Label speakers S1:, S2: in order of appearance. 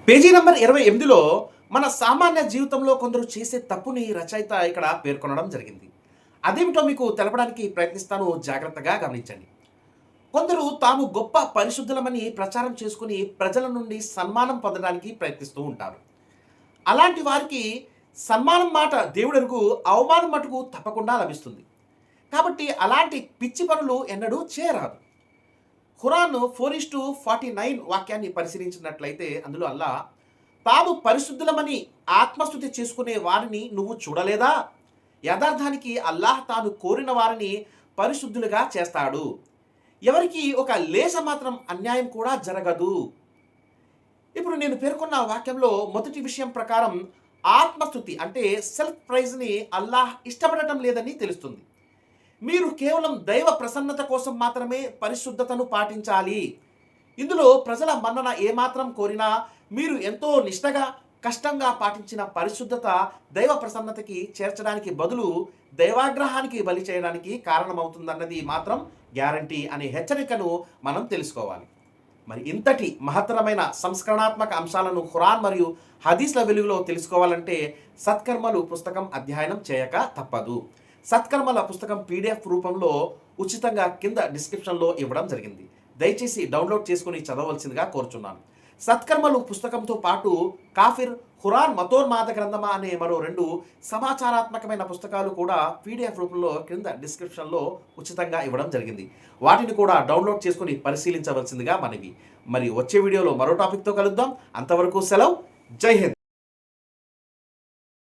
S1: Page number 28లో మన సామాన్య జీవితంలో కొందరు చేసే తప్పుని రచయిత ఇక్కడ పేర్కొనడం జరిగింది. అదేమిటో మీకు తెలపడానికి ప్రయత్నిస్తాను, జాగ్రత్తగా గమనించండి. కొందరు తాము గొప్ప పరిశుద్ధులమని ప్రచారం చేసుకుని ప్రజల నుండి సన్మానం పొందడానికి ప్రయత్నిస్తూ ఉంటారు. అలాంటి వారికి సన్మానం మాట దేవుడెరుగు, అవమానం మటుకు తప్పకుండా లభిస్తుంది. కాబట్టి అలాంటి పిచ్చి పనులు ఎన్నడూ చేయరాదు. ఖురాన్ 4:49 వాక్యాన్ని పరిశీలించినట్లయితే అందులో అల్లా తాము పరిశుద్ధులమని ఆత్మస్తుతి చేసుకునే వారిని నువ్వు చూడలేదా? యథార్థానికి అల్లాహ్ తాను కోరిన వారిని పరిశుద్ధులుగా చేస్తాడు. ఎవరికి ఒక లేశ మాత్రం అన్యాయం కూడా జరగదు. ఇప్పుడు నేను పేర్కొన్న వాక్యంలో మొదటి విషయం ప్రకారం ఆత్మస్తుతి అంటే సెల్ఫ్ ప్రైజ్ని అల్లాహ్ ఇష్టపడటం లేదని తెలుస్తుంది. మీరు కేవలం దైవ ప్రసన్నత కోసం మాత్రమే పరిశుద్ధతను పాటించాలి. ఇందులో ప్రజల మన్నన ఏమాత్రం కోరినా మీరు ఎంతో నిష్టగా కష్టంగా పాటించిన పరిశుద్ధత దైవ ప్రసన్నతకి చేర్చడానికి బదులు దైవాగ్రహానికి బలి చేయడానికి కారణమవుతుందన్నది మాత్రం గ్యారంటీ అనే హెచ్చరికను మనం తెలుసుకోవాలి. మరి ఇంతటి మహత్తరమైన సంస్కరణాత్మక అంశాలను ఖురాన్ మరియు హదీస్ల వెలుగులో తెలుసుకోవాలంటే సత్కర్మలు పుస్తకం అధ్యయనం చేయక తప్పదు. సత్కర్మల పుస్తకం పీడిఎఫ్ రూపంలో ఉచితంగా కింద డిస్క్రిప్షన్లో ఇవ్వడం జరిగింది. దయచేసి డౌన్లోడ్ చేసుకుని చదవవలసిందిగా కోరుచున్నాను. సత్కర్మలు పుస్తకంతో పాటు కాఫిర్, ఖురాన్ మతోన్మాద గ్రంథమా అనే మరో 2 సమాచారాత్మకమైన పుస్తకాలు కూడా పీడిఎఫ్ రూపంలో కింద డిస్క్రిప్షన్లో ఉచితంగా ఇవ్వడం జరిగింది. వాటిని కూడా డౌన్లోడ్ చేసుకుని పరిశీలించవలసిందిగా మనవి. మరి వచ్చే వీడియోలో మరో టాపిక్తో కలుద్దాం. అంతవరకు సెలవు. జై హింద్.